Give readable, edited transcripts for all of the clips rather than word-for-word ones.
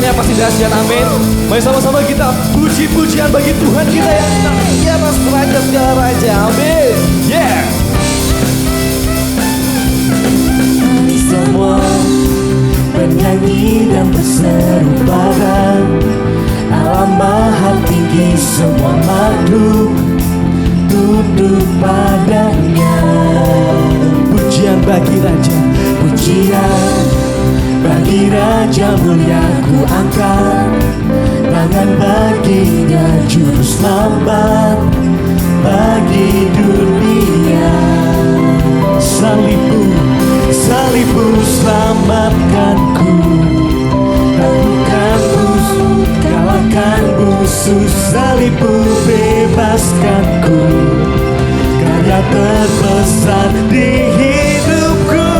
yang pasti dahsyat, amin. Mari sama-sama kita puji-pujian bagi Tuhan kita yang di atas raja segala raja, amin. Yeah. Mari semua bernyanyi dan berseru pada alam maha tinggi, semua makhluk tunduk padanya. Pujian bagi Raja, pujian bagi Raja mulia, ku angkat tangan baginya, juru selamat bagi dunia. Salibmu, salibmu selamatkanku, taklukkan musuh, kalahkan musuh. Salibmu bebaskanku, karya terbesar di hidupku.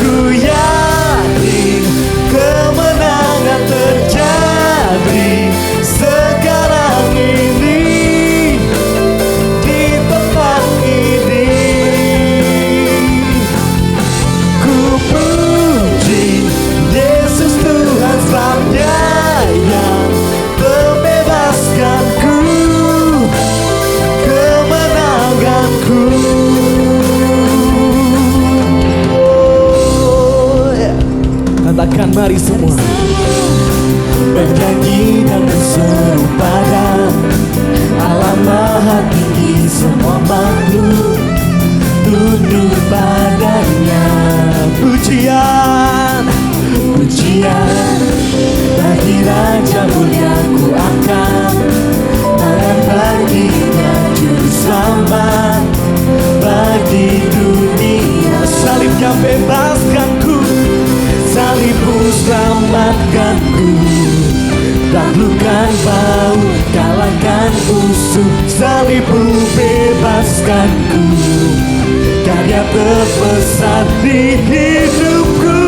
Ku yakin kemenangan terjadi sekarang ini di tempat ini. Ku puji Yesus Tuhan sebabnya yang membebaskanku, kemenanganku. katakan mari semua Bernyanyi dan berseru pada alam maha tinggi, semua makhluk tunduk padanya. pujian, Pujian bagi Raja mulia, ku angkat tangan baginya, juru selamat bagi dunia. salibnya bebaskanku, Salibmu selamatkanku, taklukkan bau, kalahkan musuh. Salibmu bebaskanku, karya terbesar di hidupku.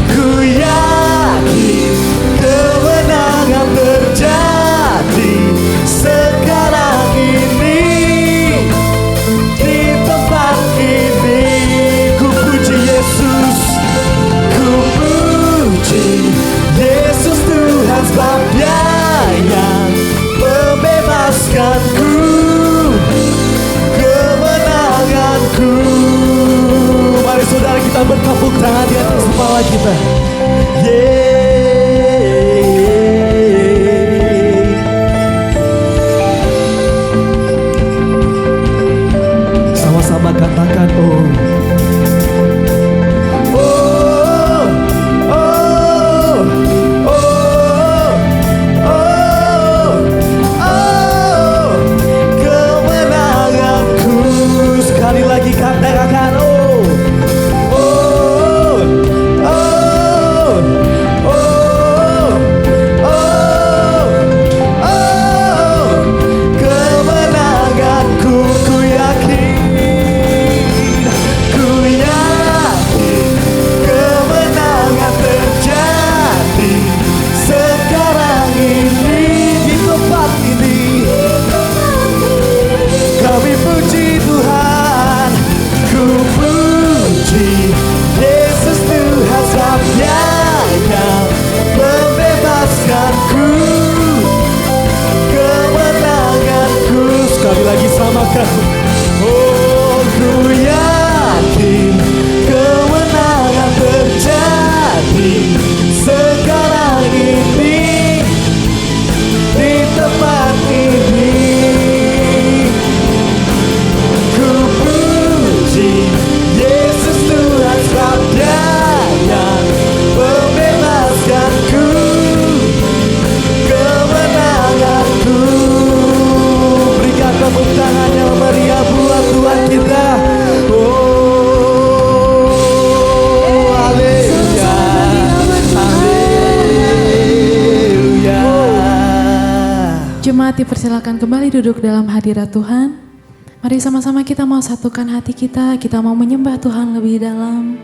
Ku yakin kemenangan terjadi sekarang ini di tempat ini. Ku puji Yesus, ku puji Yesus Tuhan sebabnya yang membebaskanku, kemenanganku. mari saudara kita bertepuk tangan di atas kepala kita. Sama-sama katakan oh. Oh, oh, oh, oh, oh, Kemenanganku. sekali lagi katakan oh. Oh, oh, oh, oh, oh, Kemenanganku, ku yakin kemenangan terjadi sekarang ini di tempat ini kami puji Tuhan, ku puji Yesus Tuhan sebabnya yang membebaskanku, kemenanganku. sekali lagi samakan. Oh, ku yakin kemenangan terjadi sekarang ini di tempat ini. Ku puji Yesus Tuhan sebabnya yang membebaskanku, kemenanganku. Berikan tepuk tangan yang meriah buat Tuhan kita. Oh, haleluya, haleluya. Jemaat dipersilakan kembali duduk dalam hadirat Tuhan. Mari sama-sama kita mau satukan hati kita mau menyembah Tuhan lebih dalam.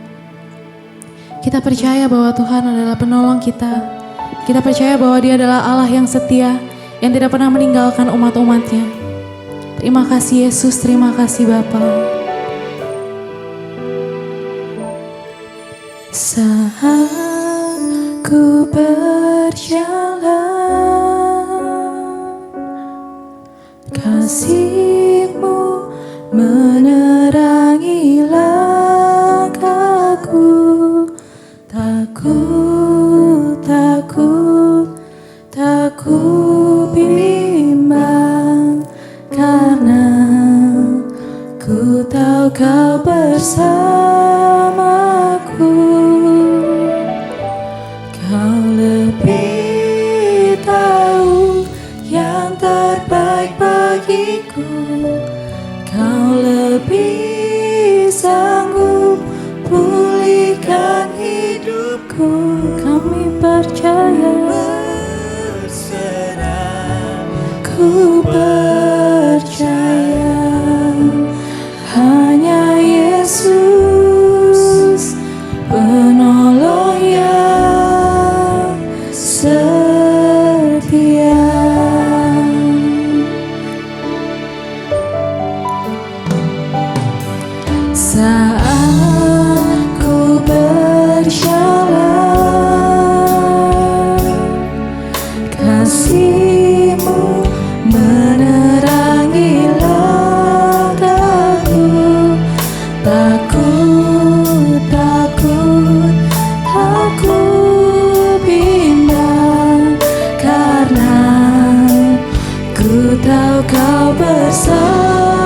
Kita percaya bahwa Tuhan adalah penolong kita. Kita percaya bahwa Dia adalah Allah yang setia, yang tidak pernah meninggalkan umat-umatnya. Terima kasih Yesus, terima kasih Bapa. Saat ku berjalan, kasih-Mu menerangi langkahku. Takut, takut, takut bimbang, karena ku tahu Kau bersamaku. Kau lebih tahu yang terbaik bagiku. Kau lebih sanggup pulihkan hidupku. Kami percaya, ku percaya hanya Yesus penolong yang setia. Saat ku berjalan, kasih-Mu menerangi langkahku. Takut, takut, takut bimbang, karena ku tahu Kau bersamaku.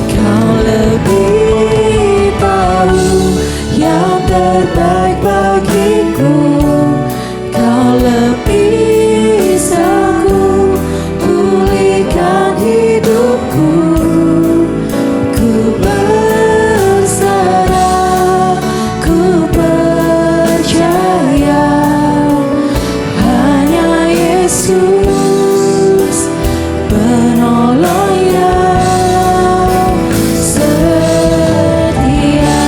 Kau lebih tahu yang terbaik bagiku. Kau lebih sanggup pulihkan hidupku. Ku berserah, ku percaya hanya Yesus penolong yang setia.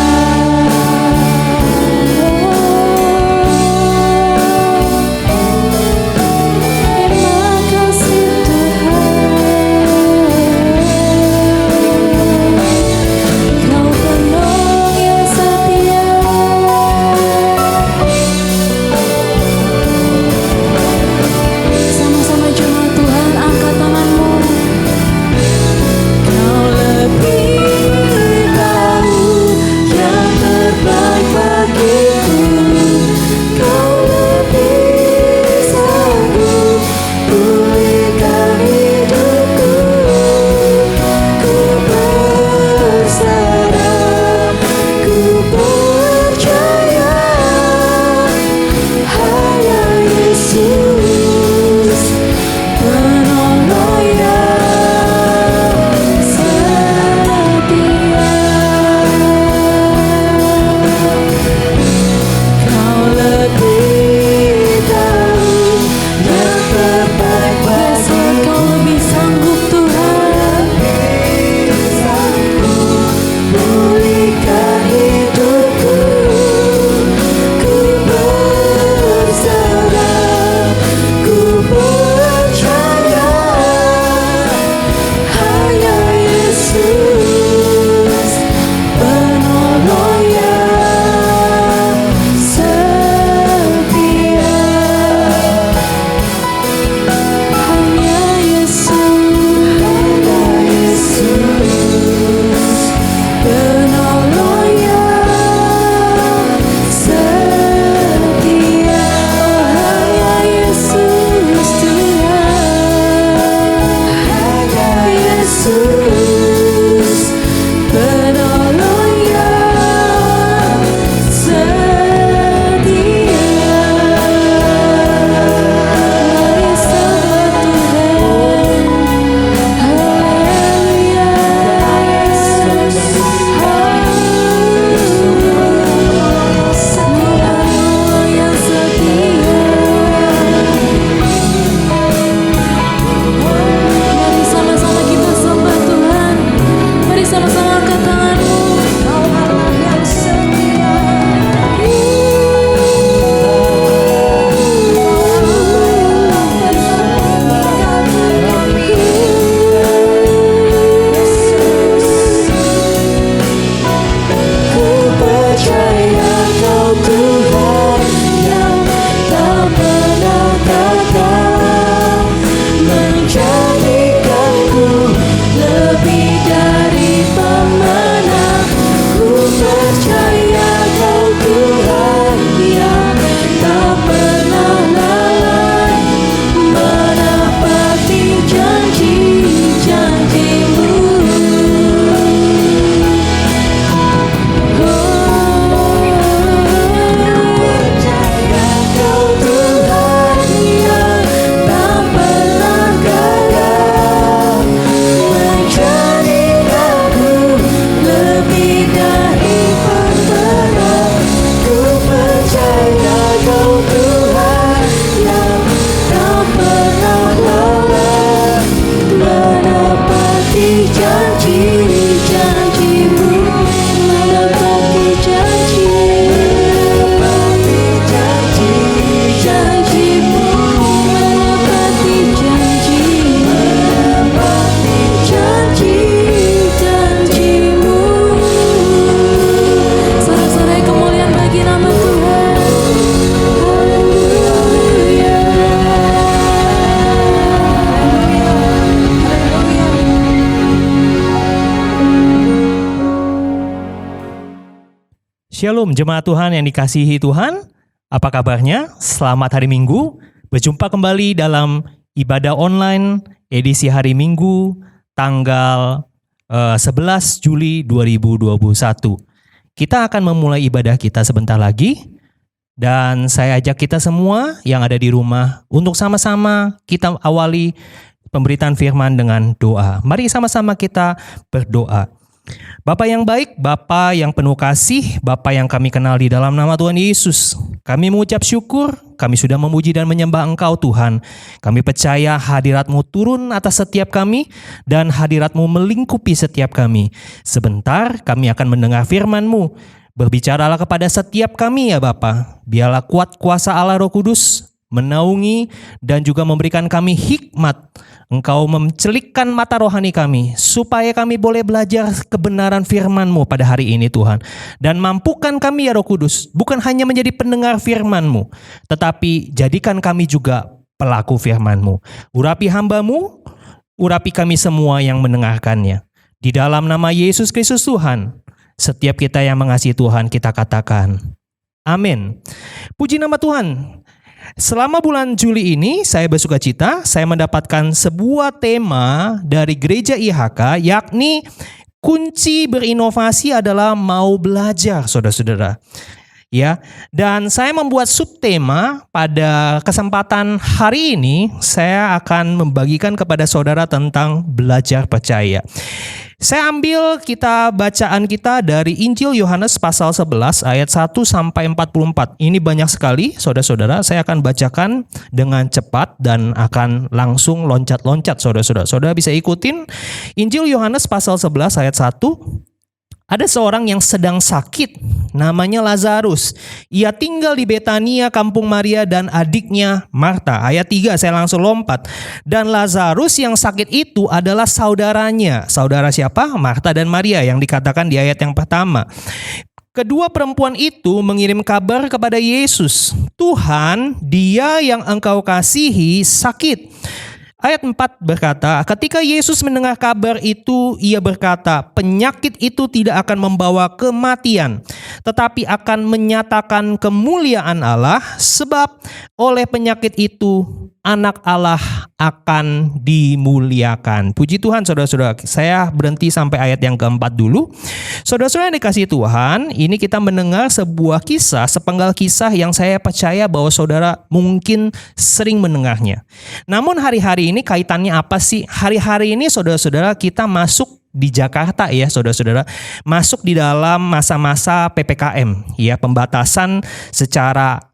Shalom jemaat Tuhan yang dikasihi Tuhan. Apa kabarnya? Selamat hari Minggu. Berjumpa kembali dalam ibadah online edisi hari Minggu tanggal 11 Juli 2021. Kita akan memulai ibadah kita sebentar lagi. Dan saya ajak kita semua yang ada di rumah untuk sama-sama kita awali pemberitaan firman dengan doa. Mari sama-sama kita berdoa. Bapa yang baik, Bapa yang penuh kasih, Bapa yang kami kenal di dalam nama Tuhan Yesus. Kami mengucap syukur, kami sudah memuji dan menyembah Engkau Tuhan. Kami percaya hadirat-Mu turun atas setiap kami dan hadirat-Mu melingkupi setiap kami. Sebentar kami akan mendengar firman-Mu. Berbicaralah kepada setiap kami ya Bapa. Biarlah kuat kuasa Allah Roh Kudus menaungi dan juga memberikan kami hikmat. Engkau mencelikkan mata rohani kami supaya kami boleh belajar kebenaran firman-Mu pada hari ini Tuhan. Dan mampukan kami ya Roh Kudus bukan hanya menjadi pendengar firman-Mu, tetapi jadikan kami juga pelaku firman-Mu. Urapi hamba-Mu, urapi kami semua yang mendengarkannya. Di dalam nama Yesus Kristus Tuhan, setiap kita yang mengasihi Tuhan kita katakan amin. Puji nama Tuhan. Selama bulan Juli ini saya bersukacita, saya mendapatkan sebuah tema dari gereja IHK, yakni kunci berinovasi adalah mau belajar, saudara-saudara. Ya, dan saya membuat subtema pada kesempatan hari ini, saya akan membagikan kepada saudara tentang belajar percaya. Saya ambil bacaan kita dari Injil Yohanes pasal 11 ayat 1 sampai 44. Ini banyak sekali, saudara-saudara. Saya akan bacakan dengan cepat dan akan langsung loncat-loncat, saudara-saudara. Saudara bisa ikutin Injil Yohanes pasal 11 ayat 1. Ada seorang yang sedang sakit, namanya Lazarus. Ia tinggal di Betania, kampung Maria dan adiknya Marta. Ayat 3 saya langsung lompat. Dan Lazarus yang sakit itu adalah saudaranya. Saudara siapa? Marta dan Maria yang dikatakan di ayat yang pertama. Kedua perempuan itu mengirim kabar kepada Yesus. Tuhan, dia yang engkau kasihi sakit. Ayat 4 berkata, ketika Yesus mendengar kabar itu, ia berkata, penyakit itu tidak akan membawa kematian, tetapi akan menyatakan kemuliaan Allah, sebab oleh penyakit itu anak Allah akan dimuliakan. Puji Tuhan saudara-saudara. Saya berhenti sampai ayat yang keempat dulu. Saudara-saudara yang dikasihi Tuhan, ini kita mendengar sebuah kisah, sepenggal kisah yang saya percaya bahwa saudara mungkin sering mendengarnya. Namun hari-hari ini kaitannya apa sih? Hari-hari ini saudara-saudara kita masuk di Jakarta ya saudara-saudara, masuk di dalam masa-masa PPKM ya, pembatasan secara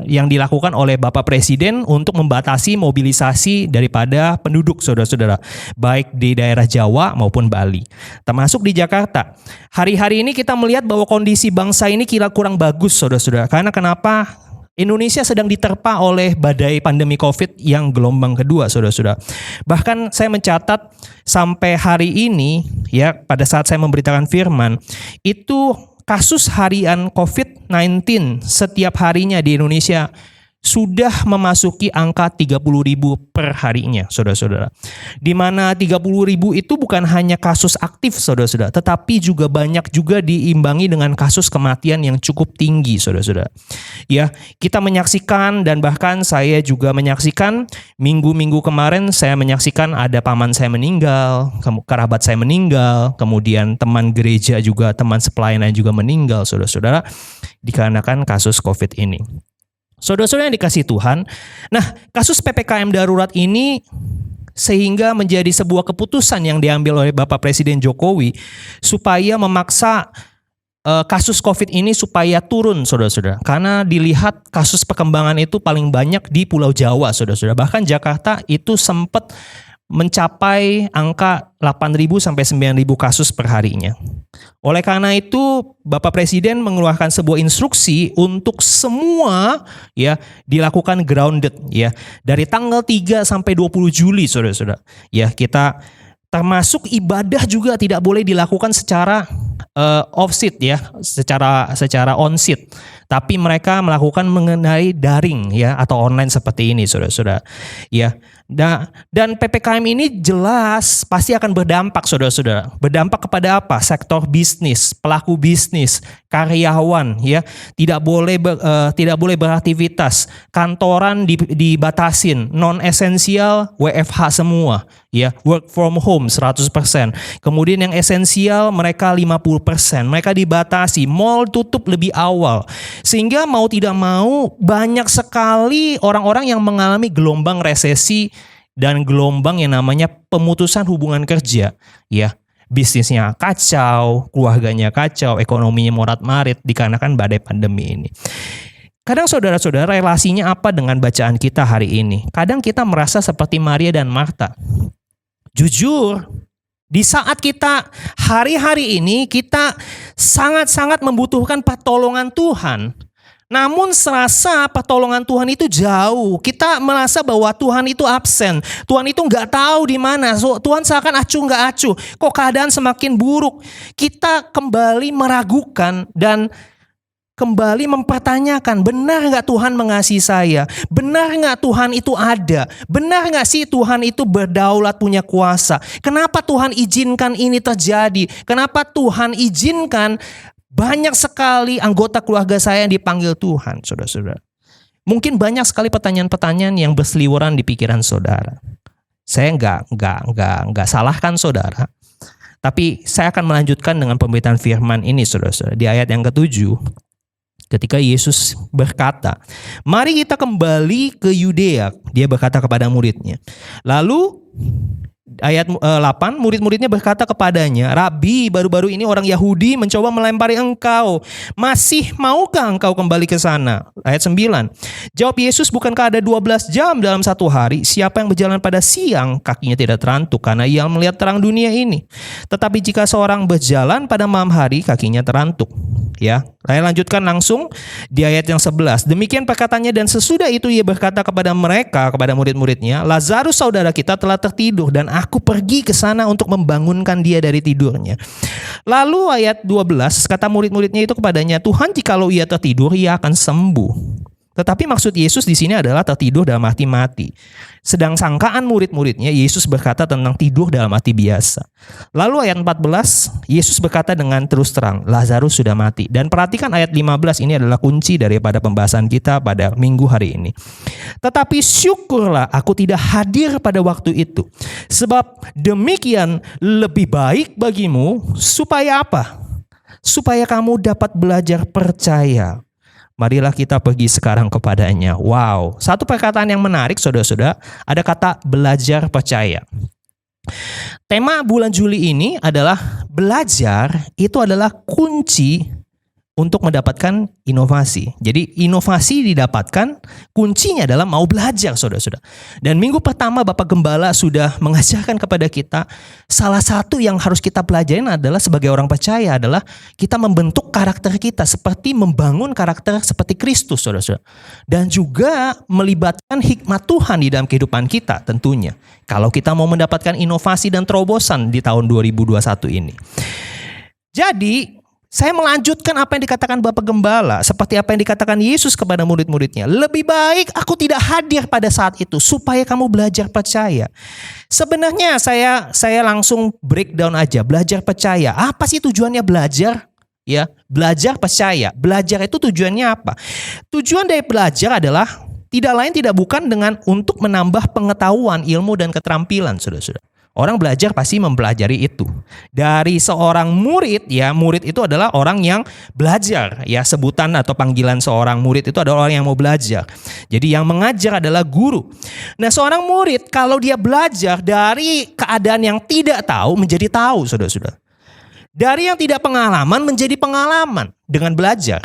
yang dilakukan oleh Bapak Presiden untuk membatasi mobilisasi daripada penduduk saudara-saudara, baik di daerah Jawa maupun Bali, termasuk di Jakarta. Hari-hari ini kita melihat bahwa kondisi bangsa ini kira kurang bagus saudara-saudara. Karena kenapa? Indonesia sedang diterpa oleh badai pandemi COVID yang gelombang kedua saudara-saudara. Bahkan saya mencatat sampai hari ini ya, pada saat saya memberitakan firman, itu kasus harian COVID-19 setiap harinya di Indonesia sudah memasuki angka 30.000 per harinya, saudara-saudara. Di mana 30.000 itu bukan hanya kasus aktif, saudara-saudara, tetapi juga banyak juga diimbangi dengan kasus kematian yang cukup tinggi, saudara-saudara. Ya, kita menyaksikan dan bahkan saya juga menyaksikan minggu-minggu kemarin saya menyaksikan ada paman saya meninggal, kerabat saya meninggal, kemudian teman gereja juga, teman sepelayanan juga meninggal, saudara-saudara, dikarenakan kasus COVID ini. Saudara-saudara yang dikasihi Tuhan, nah kasus PPKM darurat ini sehingga menjadi sebuah keputusan yang diambil oleh Bapak Presiden Jokowi supaya memaksa kasus COVID ini supaya turun saudara-saudara. Karena dilihat kasus perkembangan itu paling banyak di Pulau Jawa saudara-saudara. Bahkan Jakarta itu sempat mencapai angka 8.000 sampai 9.000 kasus per harinya. Oleh karena itu, Bapak Presiden mengeluarkan sebuah instruksi untuk semua ya dilakukan grounded ya dari tanggal 3 sampai 20 Juli saudara-saudara. Ya, kita termasuk ibadah juga tidak boleh dilakukan secara off-site ya, secara on-site. Tapi mereka melakukan mengenai daring ya atau online seperti ini, saudara-saudara. Ya. Dan PPKM ini jelas pasti akan berdampak, saudara-saudara. Berdampak kepada apa? Sektor bisnis, pelaku bisnis, karyawan ya, tidak boleh beraktivitas, kantoran dibatasin, non esensial WFH semua ya, work from home 100%. Kemudian yang esensial mereka 50%, mereka dibatasi, mall tutup lebih awal. Sehingga mau tidak mau banyak sekali orang-orang yang mengalami gelombang resesi dan gelombang yang namanya pemutusan hubungan kerja ya. Bisnisnya kacau, keluarganya kacau, ekonominya morat-marit dikarenakan badai pandemi ini. Kadang saudara-saudara relasinya apa dengan bacaan kita hari ini? Kadang kita merasa seperti Maria dan Marta. Jujur, di saat kita hari-hari ini kita sangat-sangat membutuhkan pertolongan Tuhan. Namun serasa pertolongan Tuhan itu jauh. Kita merasa bahwa Tuhan itu absen. Tuhan itu nggak tahu di mana. Tuhan seakan acuh nggak acuh. Kok keadaan semakin buruk. Kita kembali meragukan dan kembali mempertanyakan, benar nggak Tuhan mengasihi saya? Benar nggak Tuhan itu ada? Benar nggak sih Tuhan itu berdaulat punya kuasa? Kenapa Tuhan izinkan ini terjadi? Kenapa Tuhan izinkan banyak sekali anggota keluarga saya yang dipanggil Tuhan, saudara-saudara? Mungkin banyak sekali pertanyaan-pertanyaan yang berseliweran di pikiran saudara. Saya nggak salahkan saudara, tapi saya akan melanjutkan dengan pemberitaan firman ini, saudara-saudara. Di ayat yang ke-7, ketika Yesus berkata, mari kita kembali ke Yudea. Dia berkata kepada muridnya. Lalu ayat 8, murid-muridnya berkata kepadanya, Rabi, baru-baru ini orang Yahudi mencoba melempari engkau. Masih maukah engkau kembali ke sana? Ayat 9, jawab Yesus, bukankah ada 12 jam dalam satu hari? Siapa yang berjalan pada siang, kakinya tidak terantuk karena ia melihat terang dunia ini. Tetapi jika seorang berjalan pada malam hari, kakinya terantuk. Ya, saya lanjutkan langsung di ayat yang 11. Demikian perkataannya dan sesudah itu ia berkata kepada mereka, kepada murid-muridnya, Lazarus saudara kita telah tertidur dan aku pergi ke sana untuk membangunkan dia dari tidurnya. Lalu ayat 12, kata murid-muridnya itu kepadanya, Tuhan, jikalau ia tertidur, ia akan sembuh. Tetapi maksud Yesus di sini adalah tertidur dalam arti mati. Sedang sangkaan murid-muridnya, Yesus berkata tentang tidur dalam arti biasa. Lalu ayat 14, Yesus berkata dengan terus terang, Lazarus sudah mati. Dan perhatikan ayat 15, ini adalah kunci daripada pembahasan kita pada minggu hari ini. Tetapi syukurlah aku tidak hadir pada waktu itu. Sebab demikian lebih baik bagimu, supaya apa? Supaya kamu dapat belajar percaya. Marilah kita pergi sekarang kepadanya. Wow, satu perkataan yang menarik saudara-saudara, ada kata belajar percaya. Tema bulan Juli ini adalah belajar itu adalah kunci untuk mendapatkan inovasi. Jadi inovasi didapatkan, kuncinya adalah mau belajar, saudara-saudara. Dan minggu pertama Bapak Gembala sudah mengajarkan kepada kita, salah satu yang harus kita pelajarin adalah sebagai orang percaya adalah kita membentuk karakter kita seperti membangun karakter seperti Kristus, saudara-saudara. Dan juga melibatkan hikmat Tuhan di dalam kehidupan kita tentunya. Kalau kita mau mendapatkan inovasi dan terobosan di tahun 2021 ini. Jadi saya melanjutkan apa yang dikatakan Bapak Gembala, seperti apa yang dikatakan Yesus kepada murid-muridnya. Lebih baik aku tidak hadir pada saat itu, supaya kamu belajar percaya. Sebenarnya saya langsung breakdown aja, belajar percaya. Apa sih tujuannya belajar? Ya, belajar percaya. Belajar itu tujuannya apa? Tujuan dari belajar adalah tidak lain tidak bukan dengan untuk menambah pengetahuan, ilmu, dan keterampilan, saudara-saudara. Orang belajar pasti mempelajari itu. Dari seorang murid, ya murid itu adalah orang yang belajar. Ya sebutan atau panggilan seorang murid itu adalah orang yang mau belajar. Jadi yang mengajar adalah guru. Nah seorang murid kalau dia belajar dari keadaan yang tidak tahu menjadi tahu, saudara-saudara. Dari yang tidak pengalaman menjadi pengalaman dengan belajar.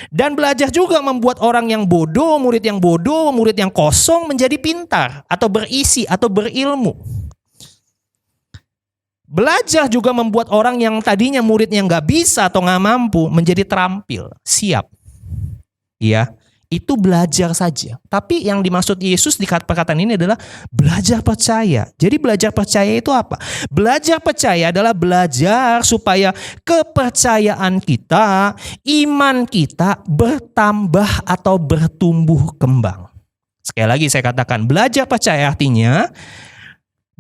Dan belajar juga membuat orang yang bodoh, murid yang kosong menjadi pintar atau berisi atau berilmu. Belajar juga membuat orang yang tadinya murid yang gak bisa atau gak mampu menjadi terampil, siap. Ya, itu belajar saja. Tapi yang dimaksud Yesus di perkataan ini adalah belajar percaya. Jadi belajar percaya itu apa? Belajar percaya adalah belajar supaya kepercayaan kita, iman kita bertambah atau bertumbuh kembang. Sekali lagi saya katakan, belajar percaya artinya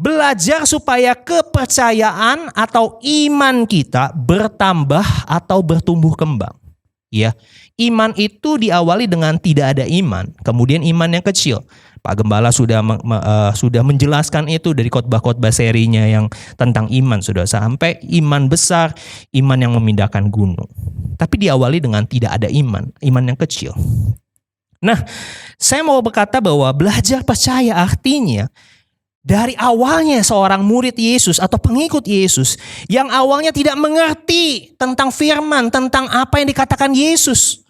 belajar supaya kepercayaan atau iman kita bertambah atau bertumbuh kembang. Ya, iman itu diawali dengan tidak ada iman, kemudian iman yang kecil. Pak Gembala sudah menjelaskan itu dari khotbah-khotbah serinya yang tentang iman, sudah sampai iman besar, iman yang memindahkan gunung. Tapi diawali dengan tidak ada iman yang kecil. Nah, saya mau berkata bahwa belajar percaya artinya dari awalnya seorang murid Yesus atau pengikut Yesus yang awalnya tidak mengerti tentang firman, tentang apa yang dikatakan Yesus.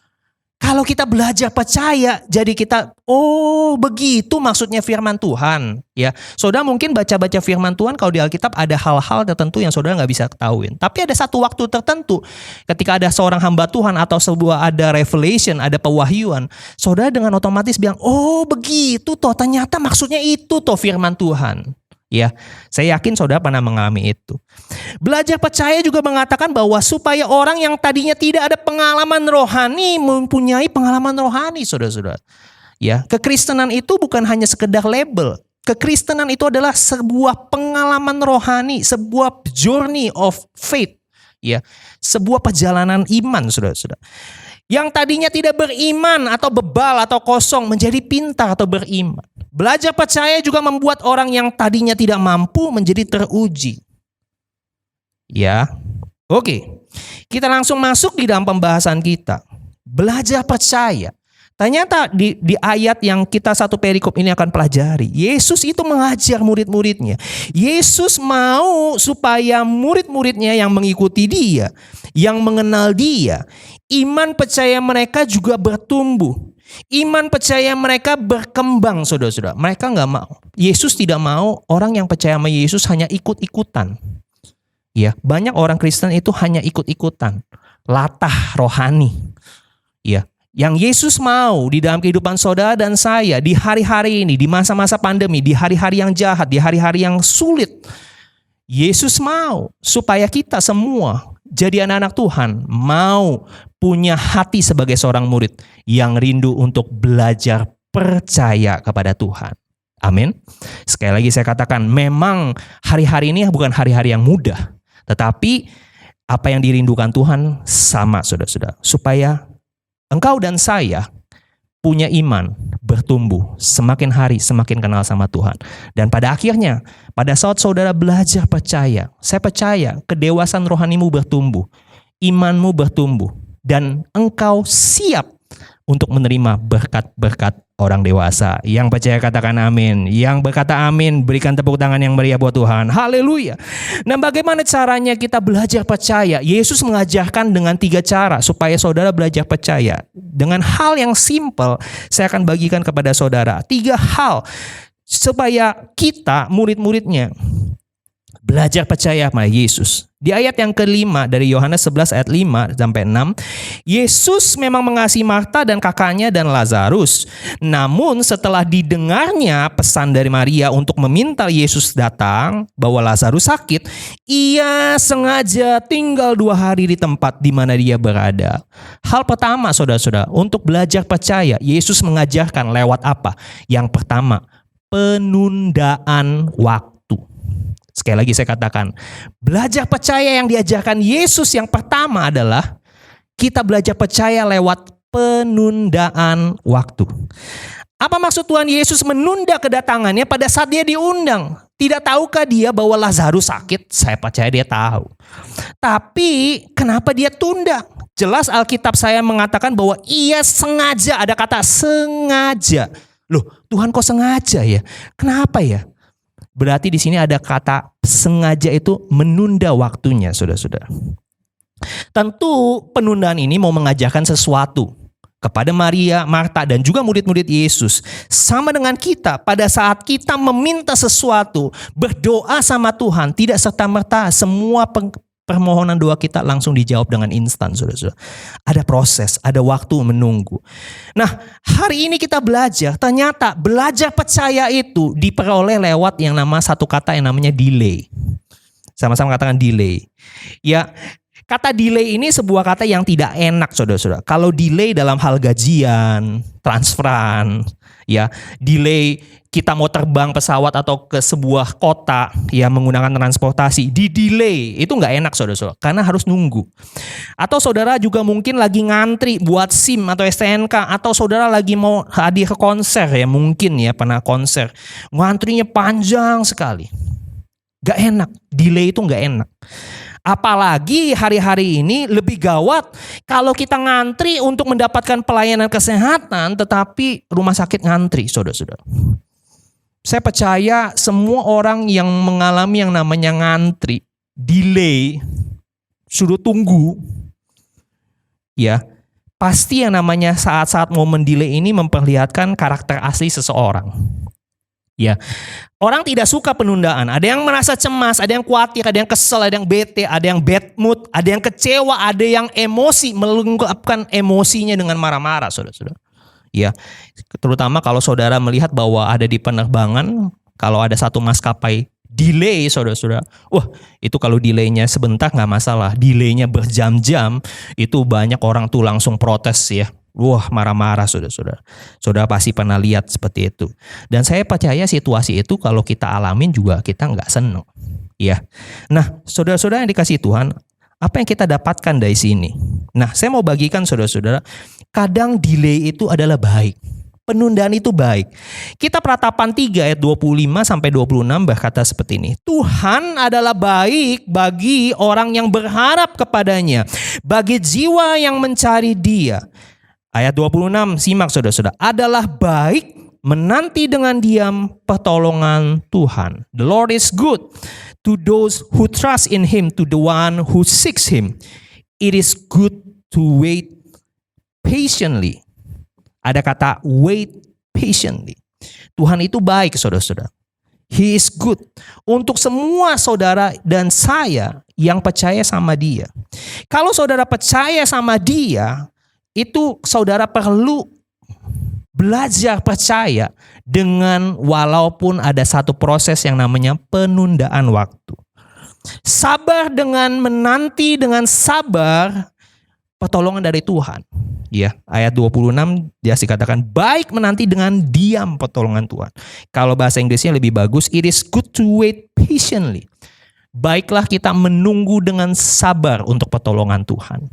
Kalau kita belajar percaya, jadi kita, oh begitu maksudnya firman Tuhan. Ya, saudara mungkin baca-baca firman Tuhan kalau di Alkitab ada hal-hal tertentu yang saudara nggak bisa ketahuin. Tapi ada satu waktu tertentu ketika ada seorang hamba Tuhan atau sebuah ada revelation, ada pewahyuan, saudara dengan otomatis bilang, oh begitu toh, ternyata maksudnya itu toh firman Tuhan. Ya, saya yakin saudara pernah mengalami itu. Belajar percaya juga mengatakan bahwa supaya orang yang tadinya tidak ada pengalaman rohani mempunyai pengalaman rohani, saudara-saudara. Ya, kekristenan itu bukan hanya sekedar label. Kekristenan itu adalah sebuah pengalaman rohani, sebuah journey of faith. Ya, sebuah perjalanan iman, saudara-saudara. Yang tadinya tidak beriman atau bebal atau kosong menjadi pintar atau beriman. Belajar percaya juga membuat orang yang tadinya tidak mampu menjadi teruji. Ya, oke. Kita langsung masuk di dalam pembahasan kita. Belajar percaya. Ternyata di ayat yang kita satu perikop ini akan pelajari, Yesus itu mengajar murid-muridnya. Yesus mau supaya murid-muridnya yang mengikuti dia, yang mengenal dia, iman percaya mereka juga bertumbuh. Iman percaya mereka berkembang, saudara-saudara. Mereka nggak mau. Yesus tidak mau orang yang percaya sama Yesus hanya ikut-ikutan. Ya, banyak orang Kristen itu hanya ikut-ikutan, latah rohani. Ya, yang Yesus mau di dalam kehidupan saudara dan saya di hari-hari ini, di masa-masa pandemi, di hari-hari yang jahat, di hari-hari yang sulit, Yesus mau supaya kita semua jadi anak-anak Tuhan, mau punya hati sebagai seorang murid yang rindu untuk belajar percaya kepada Tuhan. Amin. Sekali lagi saya katakan, memang hari-hari ini bukan hari-hari yang mudah, tetapi apa yang dirindukan Tuhan sama, saudara-saudara, supaya engkau dan saya punya iman bertumbuh, semakin hari semakin kenal sama Tuhan. Dan pada akhirnya, pada saat saudara belajar percaya, saya percaya kedewasaan rohanimu bertumbuh, imanmu bertumbuh, dan engkau siap untuk menerima berkat-berkat orang dewasa. Yang percaya katakan amin. Yang berkata amin, berikan tepuk tangan yang meriah buat Tuhan. Haleluya. Nah, bagaimana caranya kita belajar percaya? Yesus mengajarkan dengan 3 cara supaya saudara belajar percaya. Dengan hal yang simple, saya akan bagikan kepada saudara 3 hal supaya kita murid-muridnya belajar percaya sama Yesus. Di ayat yang kelima dari Yohanes 11 ayat 5 sampai 6, Yesus memang mengasihi Marta dan kakaknya dan Lazarus. Namun setelah didengarnya pesan dari Maria untuk meminta Yesus datang bahwa Lazarus sakit, ia sengaja tinggal 2 hari di tempat di mana dia berada. Hal pertama, saudara-saudara, untuk belajar percaya, Yesus mengajarkan lewat apa? Yang pertama, penundaan waktu. Sekali lagi saya katakan, belajar percaya yang diajarkan Yesus yang pertama adalah kita belajar percaya lewat penundaan waktu. Apa maksud Tuhan Yesus menunda kedatangannya pada saat dia diundang? Tidak tahukah dia bahwa Lazarus sakit? Saya percaya dia tahu. Tapi kenapa dia tunda? Jelas Alkitab saya mengatakan bahwa ia sengaja, ada kata sengaja. Loh, Tuhan kok sengaja ya? Kenapa ya? Berarti di sini ada kata sengaja itu menunda waktunya, saudara-saudara. Tentu penundaan ini mau mengajarkan sesuatu kepada Maria, Marta, dan juga murid-murid Yesus. Sama dengan kita, pada saat kita meminta sesuatu, berdoa sama Tuhan, tidak serta-merta semua permohonan doa kita langsung dijawab dengan instan, saudara-saudara. Ada proses, ada waktu menunggu. Nah, hari ini kita belajar, ternyata belajar percaya itu diperoleh lewat yang nama satu kata yang namanya delay. Sama-sama katakan delay. Ya, kata delay ini sebuah kata yang tidak enak, saudara-saudara. Kalau delay dalam hal gajian, transferan, ya, delay kita mau terbang pesawat atau ke sebuah kota ya menggunakan transportasi, di delay itu nggak enak, saudara-saudara, karena harus nunggu. Atau saudara juga mungkin lagi ngantri buat SIM atau STNK, atau saudara lagi mau hadir ke konser ya, mungkin ya pernah konser, ngantrinya panjang sekali. Gak enak, delay itu gak enak. Apalagi hari-hari ini lebih gawat kalau kita ngantri untuk mendapatkan pelayanan kesehatan, tetapi rumah sakit ngantri, saudara-saudara. Saya percaya semua orang yang mengalami yang namanya ngantri, delay, suruh tunggu, ya pasti yang namanya saat-saat momen delay ini memperlihatkan karakter asli seseorang. Ya, orang tidak suka penundaan. Ada yang merasa cemas, ada yang khawatir, ada yang kesel, ada yang bete, ada yang bad mood, ada yang kecewa, ada yang emosi, mengungkapkan emosinya dengan marah-marah, saudara-saudara. Ya, terutama kalau saudara melihat bahwa ada di penerbangan, kalau ada satu maskapai delay, saudara-saudara, wah itu kalau delaynya sebentar nggak masalah, delaynya berjam-jam, itu banyak orang tuh langsung protes ya. Wah, marah-marah, saudara-saudara. Saudara pasti pernah lihat seperti itu. Dan saya percaya situasi itu kalau kita alamin juga kita nggak seneng. Ya. Nah, saudara-saudara yang dikasihi Tuhan, apa yang kita dapatkan dari sini? Nah, saya mau bagikan saudara-saudara, kadang delay itu adalah baik. Penundaan itu baik. Kita Peratapan 3 ayat 25 sampai 26 berkata seperti ini. Tuhan adalah baik bagi orang yang berharap kepadanya, bagi jiwa yang mencari Dia. Ayat 26, simak saudara-saudara. Adalah baik menanti dengan diam pertolongan Tuhan. The Lord is good to those who trust in Him, to the one who seeks Him. It is good to wait patiently. Ada kata wait patiently. Tuhan itu baik, saudara-saudara. He is good. Untuk semua saudara dan saya yang percaya sama Dia. Kalau saudara percaya sama Dia, itu saudara perlu belajar percaya dengan walaupun ada satu proses yang namanya penundaan waktu. Sabar dengan menanti dengan sabar pertolongan dari Tuhan. Ya, ayat 26 dia dikatakan baik menanti dengan diam pertolongan Tuhan. Kalau bahasa Inggrisnya lebih bagus, it is good to wait patiently. Baiklah kita menunggu dengan sabar untuk pertolongan Tuhan.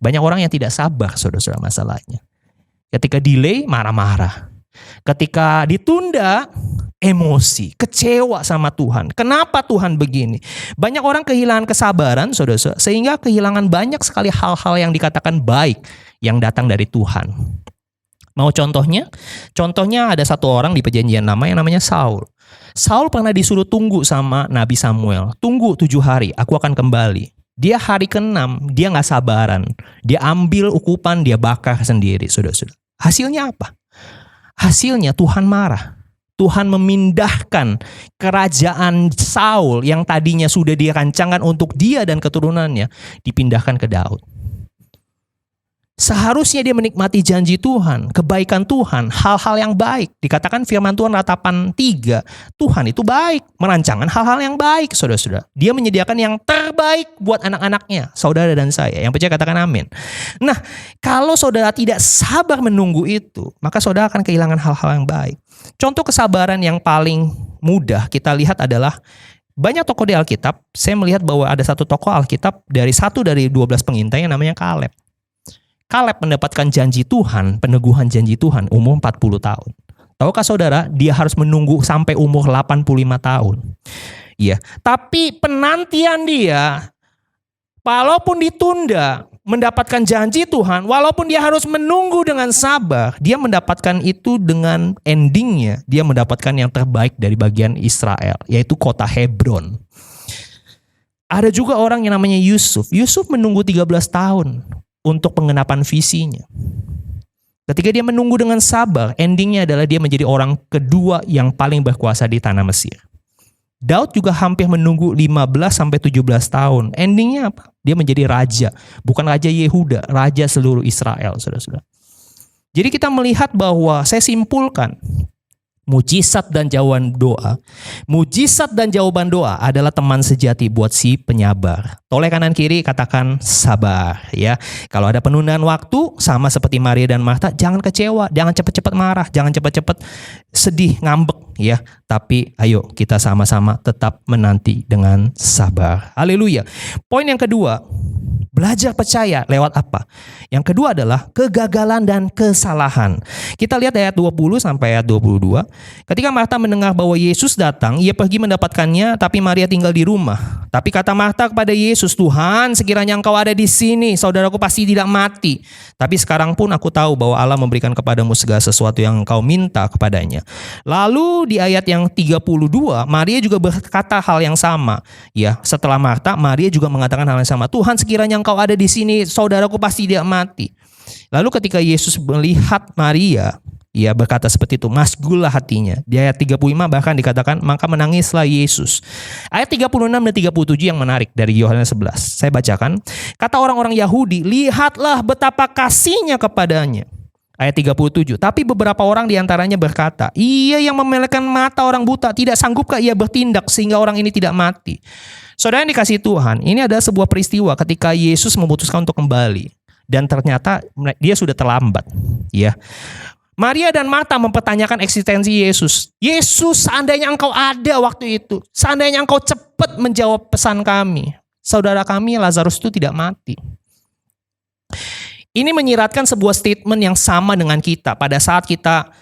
Banyak orang yang tidak sabar, saudara-saudara, masalahnya. Ketika delay, marah-marah. Ketika ditunda, emosi, kecewa sama Tuhan. Kenapa Tuhan begini? Banyak orang kehilangan kesabaran, saudara-saudara, sehingga kehilangan banyak sekali hal-hal yang dikatakan baik yang datang dari Tuhan. Mau contohnya? Contohnya ada satu orang di Perjanjian Lama yang namanya Saul. Saul pernah disuruh tunggu sama Nabi Samuel. Tunggu 7 hari, aku akan kembali. Dia hari ke-6, dia gak sabaran. Dia ambil ukupan, dia bakar sendiri, saudara-saudara. Hasilnya apa? Hasilnya Tuhan marah. Tuhan memindahkan kerajaan Saul yang tadinya sudah dirancangkan untuk dia dan keturunannya, dipindahkan ke Daud. Seharusnya dia menikmati janji Tuhan, kebaikan Tuhan, hal-hal yang baik. Dikatakan firman Tuhan Ratapan 3, Tuhan itu baik, merancangkan hal-hal yang baik, saudara-saudara. Dia menyediakan yang terbaik buat anak-anaknya, saudara dan saya. Yang percaya katakan amin. Nah, kalau saudara tidak sabar menunggu itu, maka saudara akan kehilangan hal-hal yang baik. Contoh kesabaran yang paling mudah kita lihat adalah banyak tokoh di Alkitab. Saya melihat bahwa ada satu tokoh Alkitab dari 12 pengintai yang namanya Kaleb. Kaleb mendapatkan janji Tuhan, peneguhan janji Tuhan umur 40 tahun. Tahukah saudara, dia harus menunggu sampai umur 85 tahun. Iya, tapi penantian dia, walaupun ditunda, mendapatkan janji Tuhan, walaupun dia harus menunggu dengan sabar, dia mendapatkan itu dengan endingnya, dia mendapatkan yang terbaik dari bagian Israel, yaitu kota Hebron. Ada juga orang yang namanya Yusuf. Yusuf menunggu 13 tahun. Untuk penggenapan visinya. Ketika dia menunggu dengan sabar, endingnya adalah dia menjadi orang kedua yang paling berkuasa di tanah Mesir. Daud juga hampir menunggu 15-17 tahun. Endingnya apa? Dia menjadi raja. Bukan raja Yehuda, raja seluruh Israel, saudara-saudara. Jadi kita melihat bahwa, saya simpulkan, mujizat dan jawaban doa. Mujizat dan jawaban doa adalah teman sejati buat si penyabar. Toleh kanan kiri katakan sabar ya. Kalau ada penundaan waktu sama seperti Maria dan Marta, jangan kecewa, jangan cepat-cepat marah, jangan cepat-cepat sedih, ngambek ya. Tapi ayo kita sama-sama tetap menanti dengan sabar. Haleluya. Poin yang kedua, belajar percaya lewat apa? Yang kedua adalah kegagalan dan kesalahan. Kita lihat ayat 20 sampai ayat 22. Ketika Marta mendengar bahwa Yesus datang, ia pergi mendapatkannya, tapi Maria tinggal di rumah. Tapi kata Marta kepada Yesus, Tuhan, sekiranya Engkau ada di sini, saudaraku pasti tidak mati. Tapi sekarang pun aku tahu bahwa Allah memberikan kepadamu segala sesuatu yang Engkau minta kepadanya. Lalu di ayat yang 32, Maria juga berkata hal yang sama. Ya, setelah Marta, Maria juga mengatakan hal yang sama. Tuhan, sekiranya Engkau ada di sini, saudaraku pasti tidak mati. Lalu ketika Yesus melihat Maria, ia berkata seperti itu, masgullah hatinya. Di ayat 35 bahkan dikatakan, maka menangislah Yesus. Ayat 36 dan 37 yang menarik dari Yohanes 11. Saya bacakan. Kata orang-orang Yahudi, lihatlah betapa kasihnya kepadanya. Ayat 37, tapi beberapa orang diantaranya berkata, ia yang memelekkan mata orang buta, tidak sanggupkah ia bertindak sehingga orang ini tidak mati? Saudara yang dikasihi Tuhan, ini adalah sebuah peristiwa ketika Yesus memutuskan untuk kembali. Dan ternyata dia sudah terlambat. Ya. Maria dan Marta mempertanyakan eksistensi Yesus. Yesus, seandainya Engkau ada waktu itu, seandainya Engkau cepat menjawab pesan kami, saudara kami Lazarus itu tidak mati. Ini menyiratkan sebuah statement yang sama dengan kita pada saat kita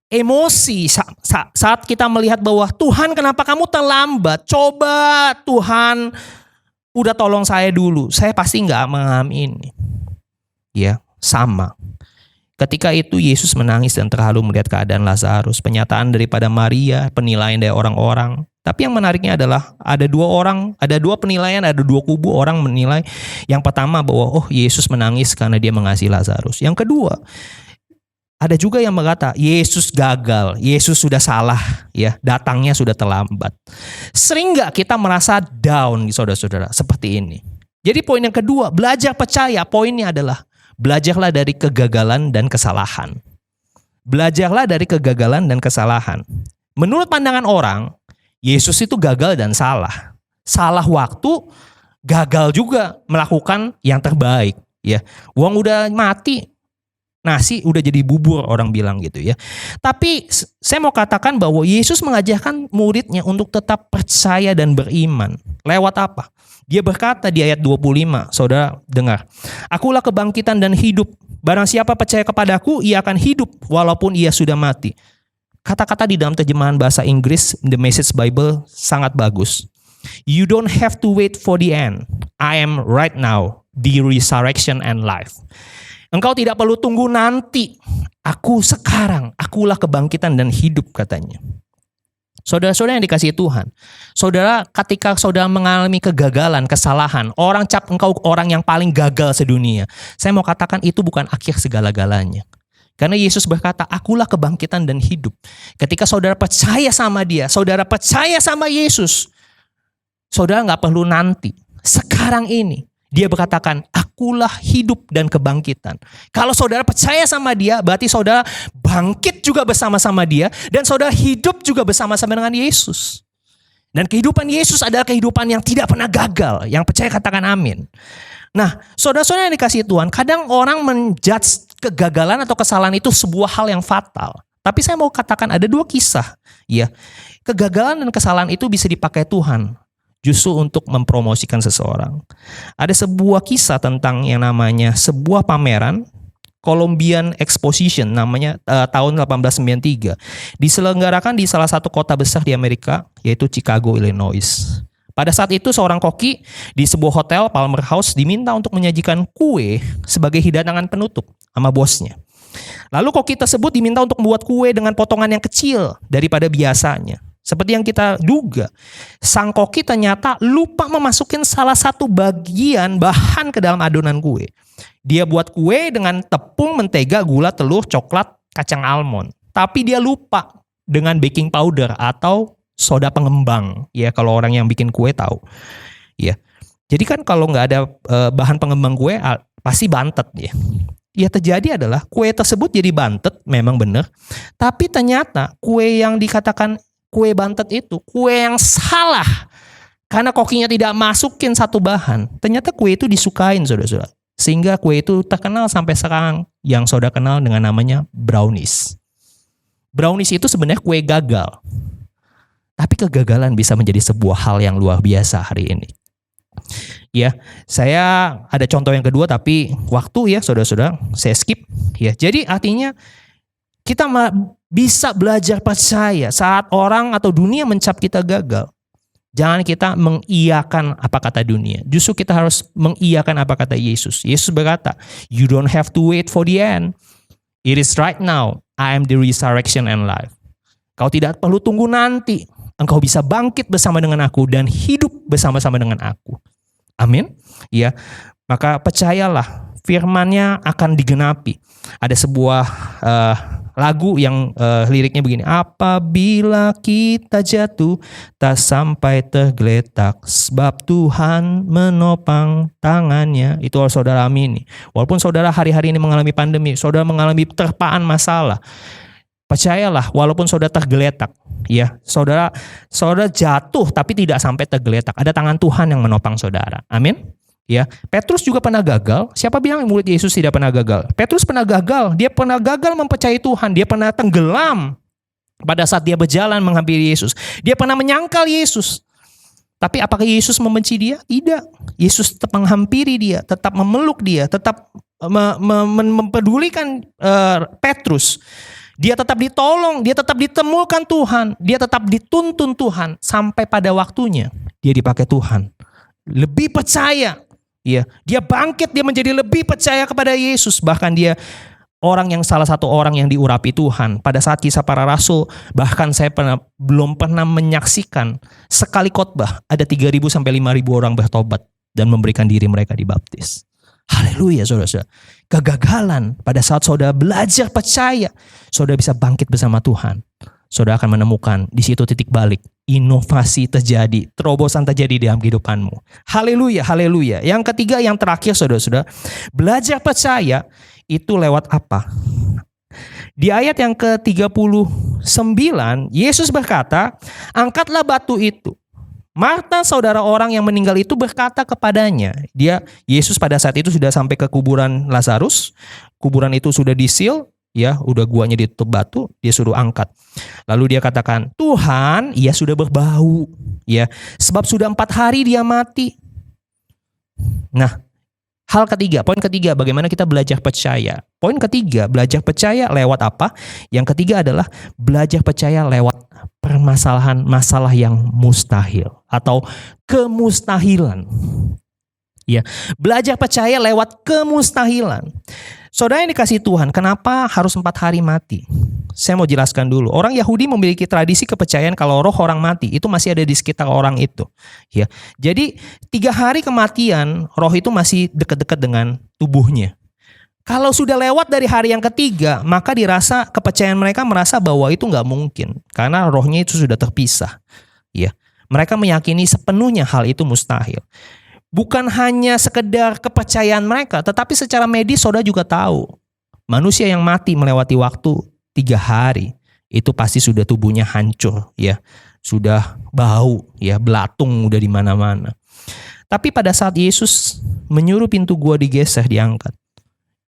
emosi, saat kita melihat bahwa Tuhan kenapa kamu terlambat? Coba Tuhan udah tolong saya dulu, saya pasti nggak mengalami ini. Ya, sama. Ketika itu Yesus menangis dan terharu melihat keadaan Lazarus. Pernyataan daripada Maria, penilaian dari orang-orang. Tapi yang menariknya adalah ada dua penilaian, ada dua kubu orang menilai. Yang pertama bahwa Yesus menangis karena dia mengasihi Lazarus. Yang kedua, ada juga yang berkata Yesus gagal, Yesus sudah salah, ya, datangnya sudah terlambat. Sering nggak kita merasa down, saudara-saudara, seperti ini? Jadi poin yang kedua, belajar percaya. Poinnya adalah belajarlah dari kegagalan dan kesalahan. Belajarlah dari kegagalan dan kesalahan. Menurut pandangan orang, Yesus itu gagal dan salah. Salah waktu, gagal juga melakukan yang terbaik. Ya, uang udah mati, nasi udah jadi bubur, orang bilang gitu ya. Tapi saya mau katakan bahwa Yesus mengajarkan muridnya untuk tetap percaya dan beriman. Lewat apa? Dia berkata di ayat 25, saudara dengar. Akulah kebangkitan dan hidup. Barang siapa percaya kepadaku, ia akan hidup walaupun ia sudah mati. Kata-kata di dalam terjemahan bahasa Inggris, The Message Bible, sangat bagus. You don't have to wait for the end. I am right now, the resurrection and life. Engkau tidak perlu tunggu nanti. Aku sekarang, akulah kebangkitan dan hidup, katanya. Saudara-saudara yang dikasihi Tuhan, saudara, ketika saudara mengalami kegagalan, kesalahan, orang cap engkau orang yang paling gagal sedunia. Saya mau katakan itu bukan akhir segala-galanya. Karena Yesus berkata, akulah kebangkitan dan hidup. Ketika saudara percaya sama dia, saudara percaya sama Yesus, saudara gak perlu nanti. Sekarang ini, dia berkatakan, akulah hidup dan kebangkitan. Kalau saudara percaya sama dia, berarti saudara bangkit juga bersama-sama dia, dan saudara hidup juga bersama-sama dengan Yesus. Dan kehidupan Yesus adalah kehidupan yang tidak pernah gagal. Yang percaya katakan amin. Nah, saudara-saudara yang dikasihi Tuhan, kadang orang menjudge kegagalan atau kesalahan itu sebuah hal yang fatal. Tapi saya mau katakan ada dua kisah. Ya, kegagalan dan kesalahan itu bisa dipakai Tuhan justru untuk mempromosikan seseorang. Ada sebuah kisah tentang yang namanya sebuah pameran Columbian Exposition, namanya tahun 1893. Diselenggarakan di salah satu kota besar di Amerika, yaitu Chicago, Illinois. Pada saat itu seorang koki di sebuah hotel Palmer House diminta untuk menyajikan kue sebagai hidangan penutup sama bosnya. Lalu koki tersebut diminta untuk membuat kue dengan potongan yang kecil daripada biasanya. Seperti yang kita duga, sang koki ternyata lupa memasukin salah satu bagian bahan ke dalam adonan kue. Dia buat kue dengan tepung, mentega, gula, telur, coklat, kacang almond. Tapi dia lupa dengan baking powder atau soda pengembang. Ya, kalau orang yang bikin kue tahu. Ya. Jadi kan kalau nggak ada bahan pengembang kue pasti bantet ya. Ya terjadi adalah kue tersebut jadi bantet, memang benar. Tapi ternyata kue yang dikatakan kue bantet itu kue yang salah. Karena kokinya tidak masukin satu bahan. Ternyata kue itu disukain saudara-saudara. Sehingga kue itu terkenal sampai sekarang yang saudara kenal dengan namanya brownies. Brownies itu sebenarnya kue gagal. Tapi kegagalan bisa menjadi sebuah hal yang luar biasa hari ini. Ya, saya ada contoh yang kedua tapi waktu ya saudara-saudara saya skip ya. Jadi artinya kita bisa belajar percaya saat orang atau dunia mencap kita gagal. Jangan kita mengiyakan apa kata dunia. Justru kita harus mengiyakan apa kata Yesus. Yesus berkata, "You don't have to wait for the end. It is right now. I am the resurrection and life." Kau tidak perlu tunggu nanti. Engkau bisa bangkit bersama dengan aku dan hidup bersama-sama dengan aku. Amin. Ya, maka percayalah firman-Nya akan digenapi. Ada sebuah lagu yang liriknya begini. Apabila kita jatuh tak sampai tergeletak, sebab Tuhan menopang tangannya. Itu saudara amini. Walaupun saudara hari-hari ini mengalami pandemi, saudara mengalami terpaan masalah, percayalah walaupun saudara tergeletak, ya saudara jatuh tapi tidak sampai tergeletak. Ada tangan Tuhan yang menopang saudara. Amin. Ya, Petrus juga pernah gagal. Siapa bilang murid Yesus tidak pernah gagal? Petrus pernah gagal. Dia pernah gagal mempercayai Tuhan. Dia pernah tenggelam pada saat dia berjalan menghampiri Yesus. Dia pernah menyangkal Yesus. Tapi apakah Yesus membenci dia? Tidak. Yesus tetap menghampiri dia, tetap memeluk dia, tetap mempedulikan Petrus. Dia tetap ditolong, dia tetap ditemukan Tuhan, dia tetap dituntun Tuhan sampai pada waktunya dia dipakai Tuhan. Lebih percaya, ya, dia bangkit, dia menjadi lebih percaya kepada Yesus. Bahkan dia salah satu orang yang diurapi Tuhan. Pada saat Kisah Para Rasul, bahkan saya belum pernah menyaksikan sekali khotbah ada 3.000 sampai 5.000 orang bertobat dan memberikan diri mereka dibaptis. Haleluya saudara-saudara. Kegagalan pada saat saudara belajar percaya, saudara bisa bangkit bersama Tuhan. Saudara akan menemukan di situ titik balik. Inovasi terjadi, terobosan terjadi dalam kehidupanmu. Haleluya, haleluya. Yang ketiga, yang terakhir saudara-saudara, belajar percaya itu lewat apa? Di ayat yang ke-39, Yesus berkata, "Angkatlah batu itu." Marta, saudara orang yang meninggal itu, berkata kepadanya, Yesus pada saat itu sudah sampai ke kuburan Lazarus. Kuburan itu sudah disil, ya, udah guanya ditutup batu, dia suruh angkat. Lalu dia katakan, "Tuhan, ia sudah berbau, ya, sebab sudah 4 hari dia mati." Nah, poin ketiga, bagaimana kita belajar percaya. Poin ketiga, belajar percaya lewat apa? Yang ketiga adalah belajar percaya lewat permasalahan masalah yang mustahil atau kemustahilan. Ya, belajar percaya lewat kemustahilan. Saudara yang dikasihi Tuhan, kenapa harus 4 hari mati? Saya mau jelaskan dulu. Orang Yahudi memiliki tradisi kepercayaan kalau roh orang mati itu masih ada di sekitar orang itu. Ya, jadi 3 hari kematian, roh itu masih dekat-dekat dengan tubuhnya. Kalau sudah lewat dari hari yang ketiga, maka kepercayaan mereka merasa bahwa itu nggak mungkin karena rohnya itu sudah terpisah. Ya, mereka meyakini sepenuhnya hal itu mustahil. Bukan hanya sekedar kepercayaan mereka, tetapi secara medis saudara juga tahu. Manusia yang mati melewati waktu 3 hari, itu pasti sudah tubuhnya hancur, ya, sudah bau, ya, belatung udah di mana-mana. Tapi pada saat Yesus menyuruh pintu gua digeser, diangkat,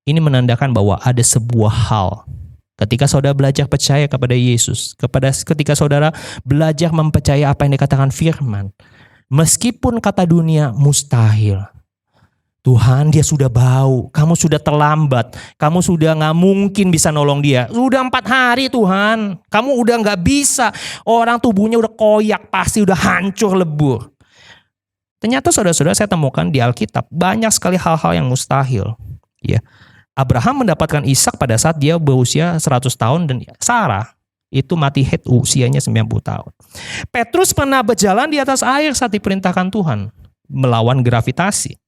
ini menandakan bahwa ada sebuah hal. Ketika saudara belajar percaya kepada Yesus, ketika saudara belajar mempercayai apa yang dikatakan firman, meskipun kata dunia mustahil, Tuhan, dia sudah bau, kamu sudah terlambat, kamu sudah gak mungkin bisa nolong dia. Sudah 4 hari Tuhan, kamu udah gak bisa, orang tubuhnya udah koyak, pasti udah hancur lebur. Ternyata saudara-saudara, saya temukan di Alkitab banyak sekali hal-hal yang mustahil. Ya, Abraham mendapatkan Ishak pada saat dia berusia 100 tahun dan Sarah itu mati haid usianya 90 tahun. Petrus pernah berjalan di atas air saat diperintahkan Tuhan melawan gravitasi.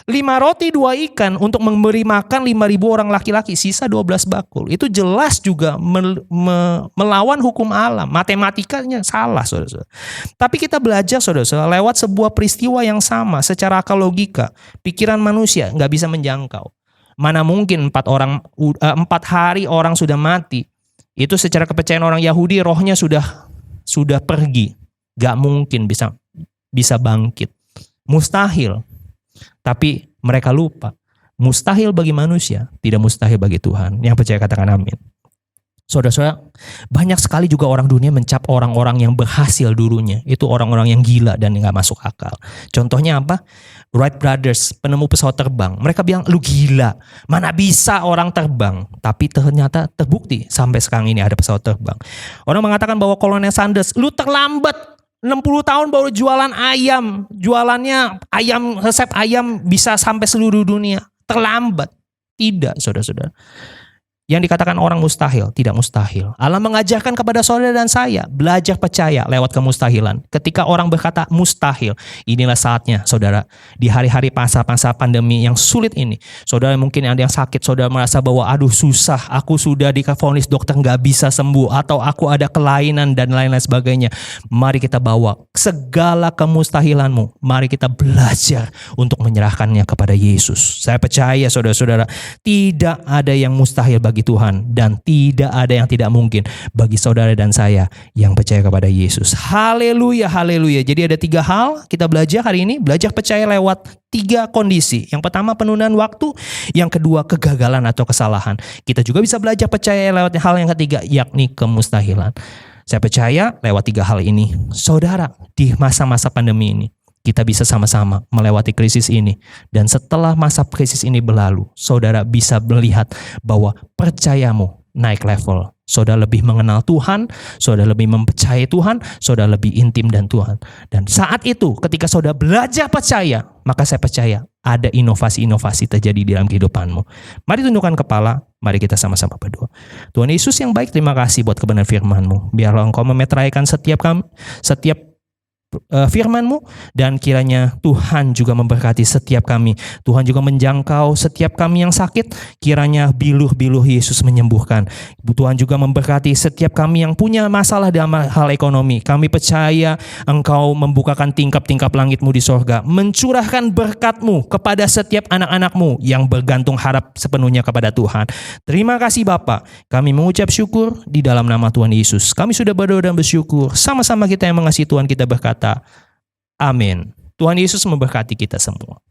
5 roti 2 ikan untuk memberi makan 5.000 orang laki-laki, sisa 12 bakul. Itu jelas juga melawan hukum alam. Matematikanya salah, saudara-saudara. Tapi kita belajar, saudara-saudara, lewat sebuah peristiwa yang sama secara akal logika. Pikiran manusia nggak bisa menjangkau. Mana mungkin 4 hari orang sudah mati. Itu secara kepercayaan orang Yahudi, rohnya sudah pergi. Gak mungkin bisa bangkit. Mustahil. Tapi mereka lupa. Mustahil bagi manusia, tidak mustahil bagi Tuhan. Yang percaya katakan amin. Saudara-saudara, banyak sekali juga orang dunia mencap orang-orang yang berhasil dulunya. Itu orang-orang yang gila dan gak masuk akal. Contohnya apa? Wright Brothers, penemu pesawat terbang. Mereka bilang, lu gila. Mana bisa orang terbang? Tapi ternyata terbukti sampai sekarang ini ada pesawat terbang. Orang mengatakan bahwa Kolonel Sanders, lu terlambat. 60 tahun baru jualan ayam. Jualannya ayam, resep ayam bisa sampai seluruh dunia. Terlambat. Tidak, saudara-saudara. Yang dikatakan orang mustahil, tidak mustahil. Allah mengajarkan kepada saudara dan saya, belajar percaya lewat kemustahilan. Ketika orang berkata mustahil, inilah saatnya saudara. Di hari-hari masa-masa pandemi yang sulit ini, saudara mungkin ada yang sakit, saudara merasa bahwa aduh susah, aku sudah divonis dokter gak bisa sembuh, atau aku ada kelainan dan lain-lain sebagainya. Mari kita bawa segala kemustahilanmu, mari kita belajar untuk menyerahkannya kepada Yesus. Saya percaya saudara-saudara, tidak ada yang mustahil bagi Tuhan, dan tidak ada yang tidak mungkin bagi saudara dan saya yang percaya kepada Yesus. Haleluya, haleluya. Jadi ada 3 hal kita belajar hari ini. Belajar percaya lewat 3 kondisi. Yang pertama penundaan waktu, yang kedua kegagalan atau kesalahan. Kita juga bisa belajar percaya lewat hal yang ketiga, yakni kemustahilan. Saya percaya lewat 3 hal ini, saudara, di masa-masa pandemi ini kita bisa sama-sama melewati krisis ini. Dan setelah masa krisis ini berlalu, saudara bisa melihat bahwa percayamu naik level. Saudara lebih mengenal Tuhan, saudara lebih mempercayai Tuhan, saudara lebih intim dengan Tuhan. Dan saat itu ketika saudara belajar percaya, maka saya percaya ada inovasi-inovasi terjadi di dalam kehidupanmu. Mari tundukkan kepala, mari kita sama-sama berdoa. Tuhan Yesus yang baik, terima kasih buat kebenaran firman-Mu. Biarlah Engkau memeteraikan setiap firman-Mu, dan kiranya Tuhan juga memberkati setiap kami. Tuhan juga menjangkau setiap kami yang sakit, kiranya biluh-biluh Yesus menyembuhkan. Tuhan juga memberkati setiap kami yang punya masalah dalam hal ekonomi. Kami percaya Engkau membukakan tingkap-tingkap langit-Mu di sorga, mencurahkan berkat-Mu kepada setiap anak-anak-Mu yang bergantung harap sepenuhnya kepada Tuhan. Terima kasih Bapa, kami mengucap syukur di dalam nama Tuhan Yesus. Kami sudah berdoa dan bersyukur. Sama-sama kita yang mengasihi Tuhan, kita berkata amin. Tuhan Yesus memberkati kita semua.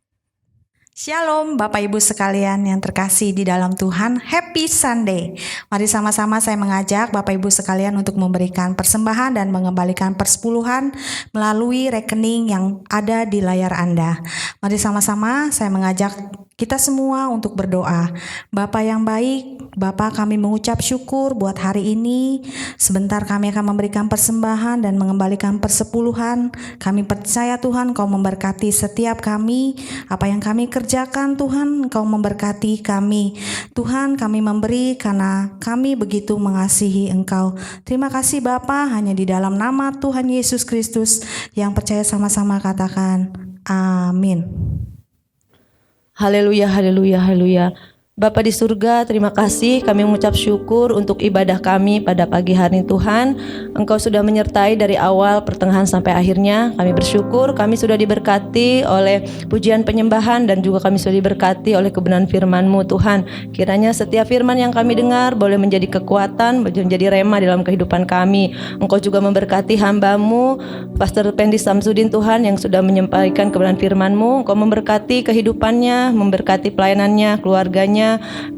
Shalom Bapak Ibu sekalian yang terkasih di dalam Tuhan, Happy Sunday. Mari sama-sama saya mengajak Bapak Ibu sekalian untuk memberikan persembahan dan mengembalikan persepuluhan melalui rekening yang ada di layar Anda. Mari sama-sama saya mengajak kita semua untuk berdoa. Bapa yang baik, Bapa, kami mengucap syukur buat hari ini. Sebentar kami akan memberikan persembahan dan mengembalikan persepuluhan. Kami percaya Tuhan Engkau memberkati setiap kami. Apa yang kami kerjakan Tuhan, Engkau memberkati kami. Tuhan, kami memberi karena kami begitu mengasihi Engkau. Terima kasih Bapa, hanya di dalam nama Tuhan Yesus Kristus yang percaya sama-sama katakan amin. Haleluya, haleluya, haleluya. Bapa di surga, terima kasih kami mengucap syukur untuk ibadah kami pada pagi hari Tuhan. Engkau sudah menyertai dari awal, pertengahan sampai akhirnya. Kami bersyukur kami sudah diberkati oleh pujian penyembahan dan juga kami sudah diberkati oleh kebenaran firman-Mu Tuhan. Kiranya setiap firman yang kami dengar boleh menjadi kekuatan, menjadi rema dalam kehidupan kami. Engkau juga memberkati hamba-Mu Pastor Pendi Samsudin Tuhan yang sudah menyampaikan kebenaran firman-Mu. Engkau memberkati kehidupannya, memberkati pelayanannya, keluarganya,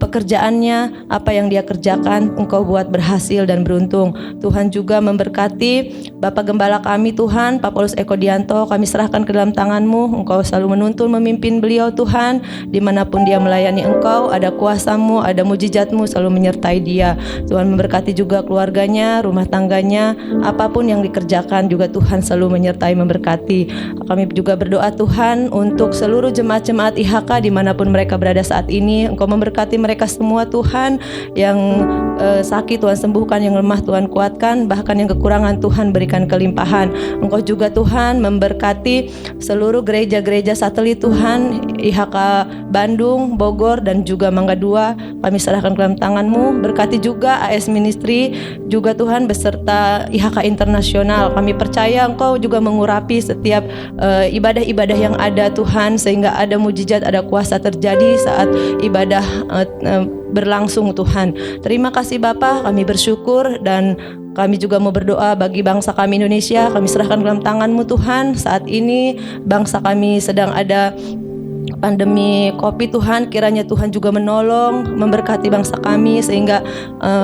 pekerjaannya, apa yang dia kerjakan Engkau buat berhasil dan beruntung. Tuhan juga memberkati Bapak Gembala kami Tuhan, Pak Paulus Eko Dianto, kami serahkan ke dalam tangan-Mu. Engkau selalu menuntun memimpin beliau Tuhan, dimanapun dia melayani Engkau, ada kuasa-Mu, ada mujizat-Mu selalu menyertai dia. Tuhan memberkati juga keluarganya, rumah tangganya, apapun yang dikerjakan juga Tuhan selalu menyertai, memberkati. Kami juga berdoa Tuhan untuk seluruh jemaat-jemaat IHK dimanapun mereka berada saat ini. Engkau memberkati mereka semua Tuhan. Yang sakit Tuhan sembuhkan, yang lemah Tuhan kuatkan, bahkan yang kekurangan Tuhan berikan kelimpahan. Engkau juga Tuhan memberkati seluruh gereja-gereja satelit Tuhan, IHK Bandung, Bogor, dan juga Mangga 2. Kami serahkan ke dalam tangan-Mu. Berkati juga AS Ministry juga Tuhan beserta IHK Internasional. Kami percaya Engkau juga mengurapi setiap ibadah-ibadah yang ada Tuhan, sehingga ada mujizat, ada kuasa terjadi saat ibadah berlangsung Tuhan. Terima kasih Bapa, kami bersyukur dan kami juga mau berdoa bagi bangsa kami Indonesia. Kami serahkan dalam tangan-Mu Tuhan. Saat ini bangsa kami sedang ada pandemi COVID Tuhan, kiranya Tuhan juga menolong, memberkati bangsa kami sehingga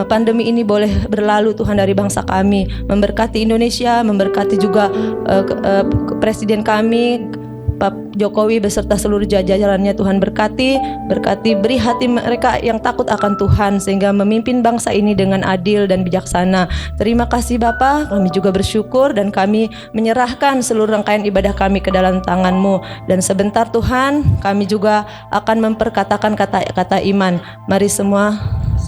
pandemi ini boleh berlalu Tuhan dari bangsa kami. Memberkati Indonesia, memberkati juga Presiden kami Pak Jokowi beserta seluruh jajarannya. Tuhan berkati, beri hati mereka yang takut akan Tuhan sehingga memimpin bangsa ini dengan adil dan bijaksana. Terima kasih Bapa, kami juga bersyukur dan kami menyerahkan seluruh rangkaian ibadah kami ke dalam tangan-Mu. Dan sebentar Tuhan, kami juga akan memperkatakan kata-kata iman. Mari semua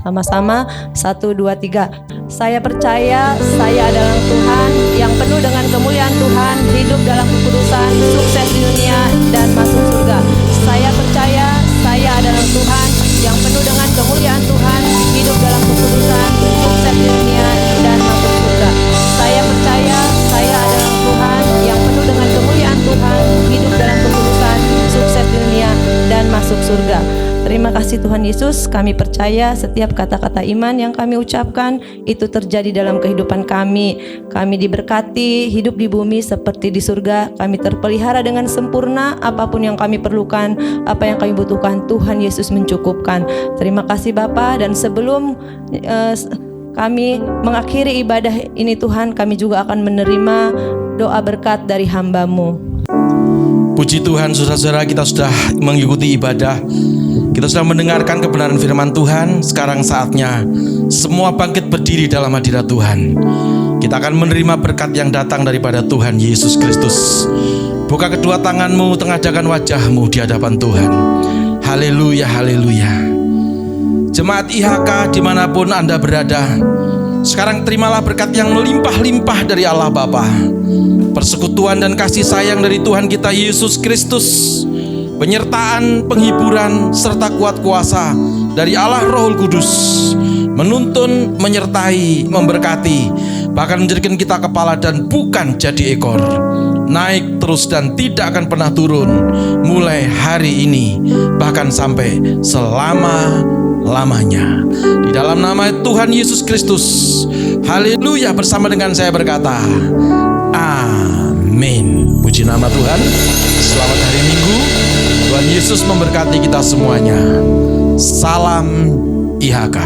sama-sama, 1, 2, 3. Saya percaya saya adalah Tuhan yang penuh dengan kemuliaan Tuhan, hidup dalam kekudusan, sukses di dunia dan masuk surga. Saya percaya saya adalah Tuhan yang penuh dengan kemuliaan Tuhan, hidup dalam kekudusan, sukses di dunia dan masuk surga. Saya percaya saya adalah Tuhan yang penuh dengan kemuliaan Tuhan, hidup dalam kekudusan, sukses di dunia dan masuk surga. Terima kasih Tuhan Yesus, kami percaya setiap kata-kata iman yang kami ucapkan itu terjadi dalam kehidupan kami. Kami diberkati, hidup di bumi seperti di surga. Kami terpelihara dengan sempurna, apapun yang kami perlukan, apa yang kami butuhkan, Tuhan Yesus mencukupkan. Terima kasih Bapa, dan sebelum kami mengakhiri ibadah ini Tuhan, kami juga akan menerima doa berkat dari hamba-Mu. Puji Tuhan, saudara-saudara, kita sudah mengikuti ibadah. Kita sudah mendengarkan kebenaran firman Tuhan. Sekarang saatnya semua bangkit berdiri dalam hadirat Tuhan. Kita akan menerima berkat yang datang daripada Tuhan Yesus Kristus. Buka kedua tanganmu, tengahkan wajahmu di hadapan Tuhan. Haleluya, haleluya. Jemaat IHK dimanapun Anda berada, sekarang terimalah berkat yang melimpah-limpah dari Allah Bapa, persekutuan dan kasih sayang dari Tuhan kita Yesus Kristus, penyertaan, penghiburan, serta kuat kuasa dari Allah Roh Kudus menuntun, menyertai, memberkati, bahkan menjadikan kita kepala dan bukan jadi ekor, naik terus dan tidak akan pernah turun mulai hari ini bahkan sampai selama-lamanya. Di dalam nama Tuhan Yesus Kristus, haleluya. Bersama dengan saya berkata amin. Puji nama Tuhan. Selamat hari Minggu. Tuhan Yesus memberkati kita semuanya. Salam IHK.